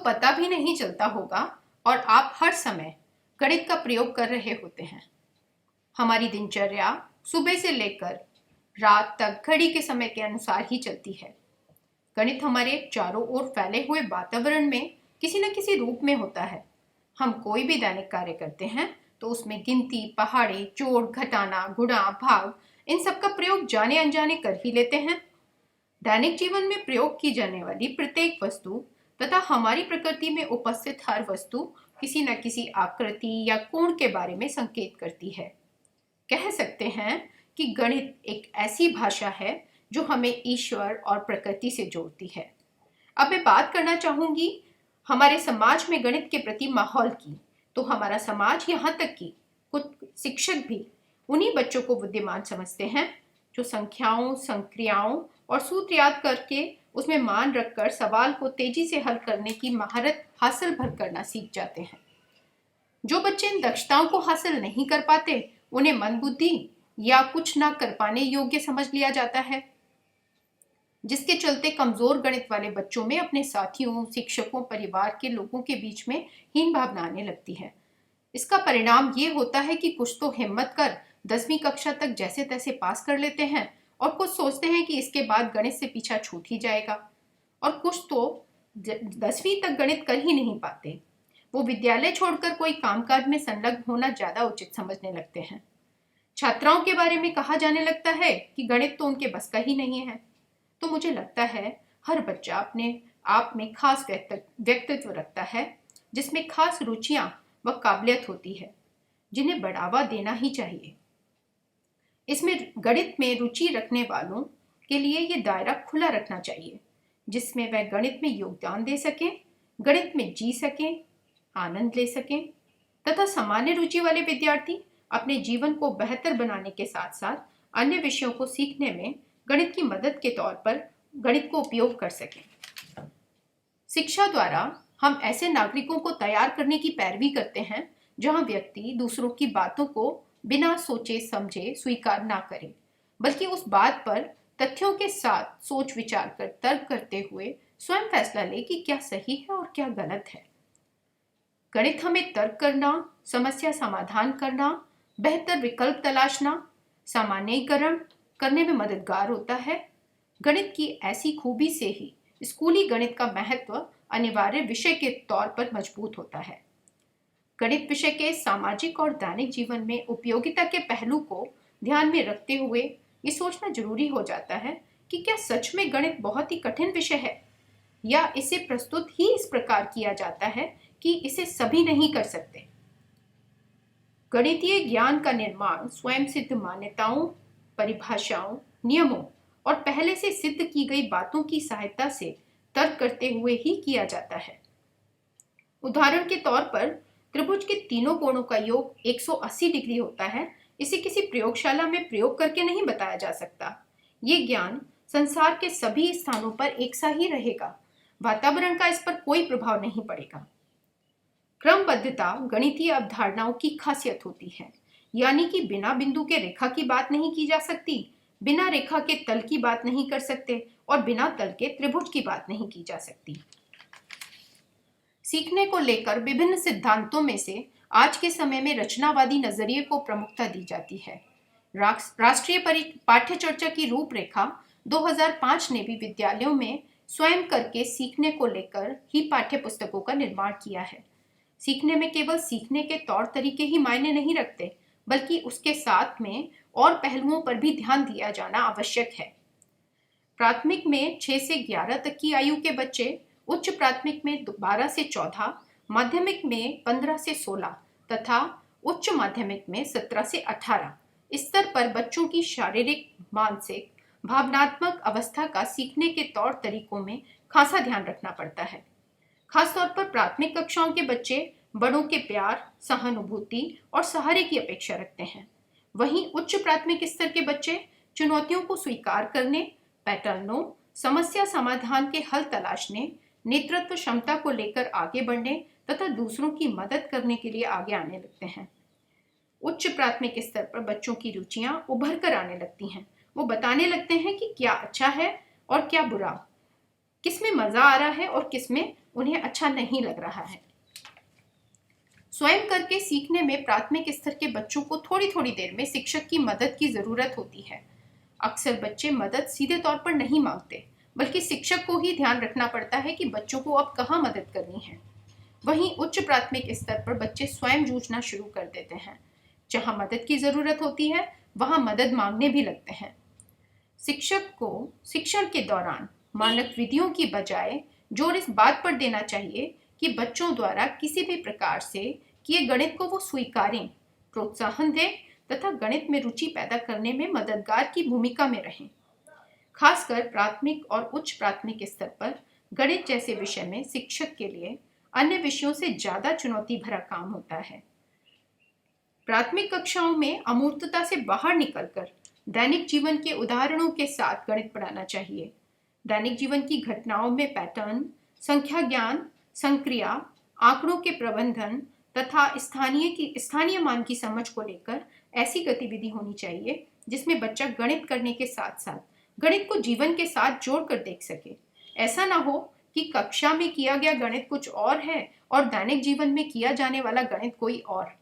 पता भी नहीं चलता होगा और आप हर समय गणित का प्रयोग कर रहे होते हैं। हमारी दिनचर्या सुबह से लेकर रात तक घड़ी के समय के अनुसार ही चलती है। गणित हमारे चारों ओर फैले हुए वातावरण में किसी न किसी रूप में होता है। हम कोई भी दैनिक कार्य करते हैं तो उसमें गिनती, पहाड़े, जोड़, घटाना, गुणा, भाग, इन सब का प्रयोग जाने अनजाने कर ही लेते हैं। दैनिक जीवन में प्रयोग की जाने वाली प्रत्येक वस्तु तथा हमारी प्रकृति में उपस्थित हर वस्तु किसी न किसी आकृति या कोण के बारे में संकेत करती है। कह सकते हैं कि गणित एक ऐसी भाषा है जो हमें ईश्वर और प्रकृति से जोड़ती है। अब मैं बात करना चाहूंगी हमारे समाज में गणित के प्रति माहौल की। तो हमारा समाज, यहाँ तक कि कुछ शिक्षक भी उन्हीं बच्चों को बुद्धिमान समझते हैं जो संख्याओं, संक्रियाओं और सूत्र याद करके उसमें मान रखकर सवाल को तेजी से हल करने की महारत हासिल भर करना सीख जाते हैं। जो बच्चे इन दक्षताओं को हासिल नहीं कर पाते उन्हें मंदबुद्धि या कुछ ना कर पाने योग्य समझ लिया जाता है, जिसके चलते कमजोर गणित वाले बच्चों में अपने साथियों, शिक्षकों, परिवार के लोगों के बीच में हीन भावना आने लगती है। इसका परिणाम ये होता है कि कुछ तो हिम्मत कर 10वीं कक्षा तक जैसे तैसे पास कर लेते हैं और कुछ सोचते हैं कि इसके बाद गणित से पीछा छूट ही जाएगा, और कुछ तो 10वीं तक गणित कर ही नहीं पाते। वो विद्यालय छोड़कर कोई कामकाज में संलग्न होना ज्यादा उचित समझने लगते हैं। छात्राओं के बारे में कहा जाने लगता है कि गणित तो उनके बस का ही नहीं है। तो मुझे लगता है हर बच्चा अपने आप में खास व्यक्तित्व रखता है, जिसमें खास रुचियां व काबिलियत होती है, जिन्हें बढ़ावा देना ही चाहिए। इसमें गणित में रुचि रखने वालों के लिए ये दायरा खुला रखना चाहिए, जिसमें वह गणित में योगदान दे सकें, गणित में जी सकें, आनंद ले सकें, तथा सामान्य रुचि वाले विद्यार्थी अपने जीवन को बेहतर बनाने के साथ साथ अन्य विषयों को सीखने में गणित की मदद के तौर पर गणित को उपयोग कर सकें। शिक्षा द्वारा हम ऐसे नागरिकों को तैयार करने की पैरवी करते हैं जहां व्यक्ति दूसरों की बातों को बिना सोचे समझे स्वीकार ना करे, बल्कि उस बात पर तथ्यों के साथ सोच विचार कर तर्क करते हुए स्वयं फैसला ले कि क्या सही है और क्या गलत है। गणित हमें तर्क करना, समस्या समाधान करना, बेहतर विकल्प तलाशना, सामान्यीकरण करने में मददगार होता है। गणित की ऐसी खूबी से ही स्कूली गणित का महत्व अनिवार्य विषय के तौर पर मजबूत होता है। गणित विषय के सामाजिक और दैनिक जीवन में उपयोगिता के पहलू को ध्यान में रखते हुए ये सोचना जरूरी हो जाता है कि क्या सच में गणित बहुत ही कठिन विषय है, या इसे प्रस्तुत ही इस प्रकार किया जाता है कि इसे सभी नहीं कर सकते। गणितीय ज्ञान का निर्माण स्वयं सिद्ध मान्यताओं, परिभाषाओं, नियमों और पहले से सिद्ध की गई बातों की सहायता से तर्क करते हुए ही किया जाता है। उदाहरण के तौर पर त्रिभुज के तीनों कोणों का योग 180 डिग्री होता है। इसे किसी प्रयोगशाला में प्रयोग करके नहीं बताया जा सकता। ये ज्ञान संसार के सभी स्थानों पर एक सा ही रहेगा। वातावरण का इस पर कोई प्रभाव नहीं पड़ेगा। क्रमबद्धता गणितीय अवधारणाओं की खासियत होती है, यानी कि बिना बिंदु के रेखा की बात नहीं की जा सकती, बिना रेखा के तल की बात नहीं कर सकते और बिना तल के त्रिभुज की बात नहीं की जा सकती। सीखने को लेकर विभिन्न सिद्धांतों में से आज के समय में रचनावादी नजरिए को प्रमुखता दी जाती है। राष्ट्रीय पाठ्य चर्चा की रूपरेखा 2005 ने भी विद्यालयों में स्वयं करके सीखने को लेकर ही पाठ्य पुस्तकों का निर्माण किया है। सीखने में केवल सीखने के तौर तरीके ही मायने नहीं रखते, बल्कि उसके साथ में और पहलुओं पर भी ध्यान दिया जाना आवश्यक है। प्राथमिक में 6 से 11 तक की आयु के बच्चे, उच्च प्राथमिक में 12 से 14, माध्यमिक में 15 से 16 तथा उच्च माध्यमिक में 17 से 18 स्तर पर बच्चों की शारीरिक, मानसिक, भावनात्मक अवस्था का सीखने के तौर तरीकों में खासा ध्यान रखना पड़ता है। खासतौर पर प्राथमिक कक्षाओं के बच्चे बड़ों के प्यार, सहानुभूति और सहारे की अपेक्षा रखते हैं। वहीं उच्च प्राथमिक स्तर के बच्चे चुनौतियों को स्वीकार करने, पैटर्नों, समस्या समाधान के हल तलाशने, नेतृत्व क्षमता को लेकर आगे बढ़ने तथा दूसरों की मदद करने के लिए आगे आने लगते हैं। उच्च प्राथमिक स्तर पर बच्चों की रुचियां उभर कर आने लगती हैं। वो बताने लगते हैं कि क्या अच्छा है और क्या बुरा, किसमें मजा आ रहा है और किसमें उन्हें अच्छा नहीं लग रहा है। स्वयं करके सीखने में प्राथमिक स्तर के बच्चों को थोड़ी थोड़ी देर में शिक्षक की मदद की जरूरत होती है। अक्सर बच्चे मदद सीधे तौर पर नहीं मांगते, बल्कि शिक्षक को ही ध्यान रखना पड़ता है कि बच्चों को अब कहाँ मदद करनी है। वहीं उच्च प्राथमिक स्तर पर बच्चे स्वयं जूझना शुरू कर देते हैं। जहां मदद की जरूरत होती है वहां मदद मांगने भी लगते हैं। शिक्षक को शिक्षण के दौरान मानक विधियों की बजाय जोर इस बात पर देना चाहिए कि बच्चों द्वारा किसी भी प्रकार से किए गणित को वो स्वीकारें, प्रोत्साहन दें तथा गणित में रुचि पैदा करने में मददगार की भूमिका में रहें। खासकर प्राथमिक और उच्च प्राथमिक स्तर पर गणित जैसे विषय में शिक्षक के लिए अन्य विषयों से ज्यादा चुनौती भरा काम होता है। प्राथमिक कक्षाओं में अमूर्तता से बाहर निकलकर दैनिक जीवन के उदाहरणों के साथ गणित पढ़ाना चाहिए। दैनिक जीवन की घटनाओं में पैटर्न, संख्या ज्ञान, संक्रिया, आंकड़ों के प्रबंधन तथा स्थानीय मान की समझ को लेकर ऐसी गतिविधि होनी चाहिए जिसमें बच्चा गणित करने के साथ साथ गणित को जीवन के साथ जोड़कर देख सके। ऐसा ना हो कि कक्षा में किया गया गणित कुछ और है और दैनिक जीवन में किया जाने वाला गणित कोई और।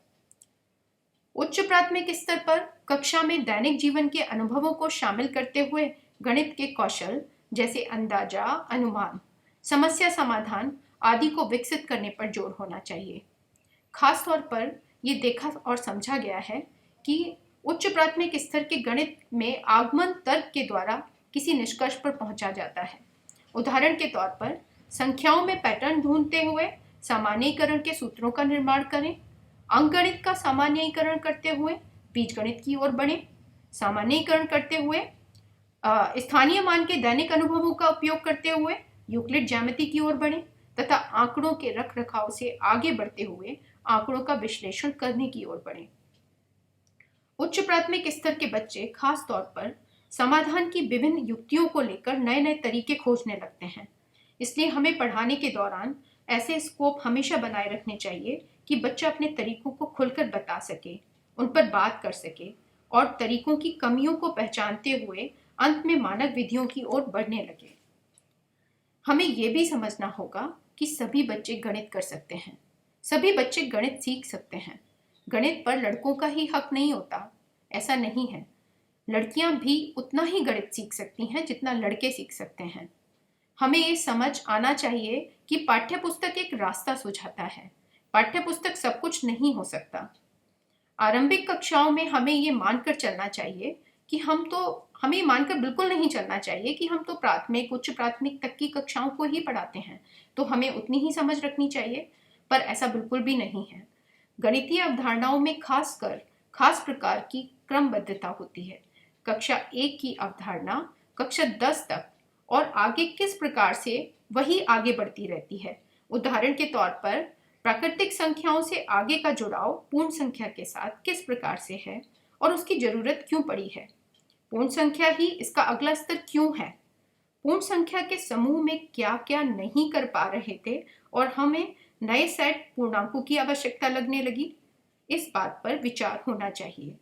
उच्च प्राथमिक स्तर पर कक्षा में दैनिक जीवन के अनुभवों को शामिल करते हुए गणित के कौशल जैसे अंदाजा, अनुमान, समस्या समाधान आदि को विकसित करने पर जोर होना चाहिए। खास तौर पर ये देखा और समझा गया है कि उच्च प्राथमिक स्तर के गणित में आगमन तर्क के द्वारा किसी निष्कर्ष पर पहुंचा जाता है। उदाहरण के तौर पर संख्याओं में पैटर्न ढूंढते हुए सामान्यीकरण के सूत्रों का निर्माण करें, अंकगणित का सामान्यीकरण करते हुए बीजगणित की ओर बढ़ें, सामान्यीकरण करते हुए स्थानीय मान के दैनिक अनुभवों का उपयोग करते हुए यूक्लिड ज्यामिति की ओर बढ़ें तथा आंकड़ों के रख रखाव से आगे बढ़ते हुए आंकड़ों का विश्लेषण करने की ओर बढ़ें। उच्च प्राथमिक स्तर के बच्चे खास तौर पर समाधान की विभिन्न युक्तियों को लेकर नए नए तरीके खोजने लगते हैं। इसलिए हमें पढ़ाने के दौरान ऐसे स्कोप हमेशा बनाए रखने चाहिए कि बच्चा अपने तरीकों को खुलकर बता सके, उन पर बात कर सके और तरीकों की कमियों को पहचानते हुए अंत में मानक विधियों की ओर बढ़ने लगे। हमें यह भी समझना होगा कि सभी बच्चे गणित कर सकते हैं, सभी बच्चे गणित सीख सकते हैं। गणित पर लड़कों का ही हक नहीं होता, ऐसा नहीं है। लड़कियां भी उतना ही गणित सीख सकती हैं जितना लड़के सीख सकते हैं। हमें ये समझ आना चाहिए कि पाठ्यपुस्तक एक रास्ता सुझाता है, पाठ्यपुस्तक सब कुछ नहीं हो सकता। आरंभिक कक्षाओं में हमें ये मानकर चलना चाहिए कि हमें मानकर बिल्कुल नहीं चलना चाहिए कि हम तो प्राथमिक उच्च प्राथमिक तक की कक्षाओं को ही पढ़ाते हैं, तो हमें उतनी ही समझ रखनी चाहिए, पर ऐसा बिल्कुल भी नहीं है। गणितीय अवधारणाओं में खास प्रकार की क्रमबद्धता होती है। कक्षा 1 की अवधारणा कक्षा 10 तक और आगे किस प्रकार से वही आगे बढ़ती रहती है। उदाहरण के तौर पर प्राकृतिक संख्याओं से आगे का जुड़ाव पूर्ण संख्या के साथ किस प्रकार से है और उसकी जरूरत क्यों पड़ी है। पूर्ण संख्या ही इसका अगला स्तर क्यों है। पूर्ण संख्या के समूह में क्या क्या नहीं कर पा रहे थे और हमें नए सेट पूर्णांकों की आवश्यकता लगने लगी। इस बात पर विचार होना चाहिए।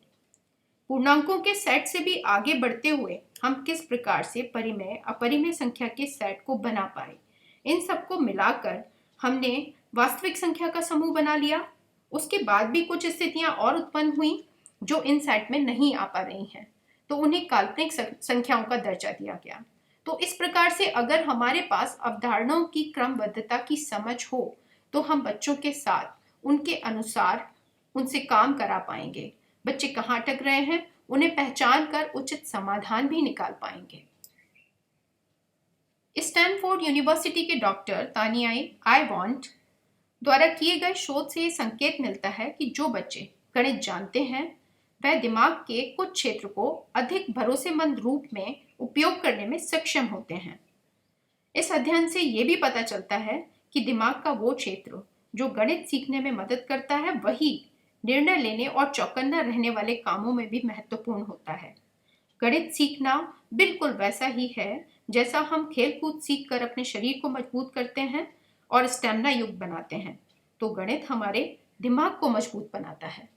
पूर्णांकों के सेट से भी आगे बढ़ते हुए हम किस प्रकार से परिमेय अपरिमेय संख्या के सेट को बना पाए। इन सबको मिलाकर हमने वास्तविक संख्या का समूह बना लिया। उसके बाद भी कुछ स्थितियां और उत्पन्न हुई जो इन सेट में नहीं आ पा रही हैं, तो उन्हें काल्पनिक संख्याओं का दर्जा दिया गया। तो इस प्रकार से अगर हमारे पास अवधारणाओं की क्रमबद्धता की समझ हो तो हम बच्चों के साथ उनके अनुसार उनसे काम करा पाएंगे। बच्चे कहाँ अटक रहे हैं उन्हें पहचान कर उचित समाधान भी निकाल पाएंगे। स्टैनफोर्ड यूनिवर्सिटी के डॉक्टर तानियाई आइवॉन्ट द्वारा किए गए शोध से ये संकेत मिलता है कि जो बच्चे गणित जानते हैं वह दिमाग के कुछ क्षेत्र को अधिक भरोसेमंद रूप में उपयोग करने में सक्षम होते हैं। इस अध्ययन से ये भी पता चलता है कि दिमाग का वो क्षेत्र जो गणित सीखने में मदद करता है वही निर्णय लेने और चौकन्ना रहने वाले कामों में भी महत्वपूर्ण होता है। गणित सीखना बिल्कुल वैसा ही है जैसा हम खेल कूद सीख कर अपने शरीर को मजबूत करते हैं और स्टेमिना युक्त बनाते हैं, तो गणित हमारे दिमाग को मजबूत बनाता है।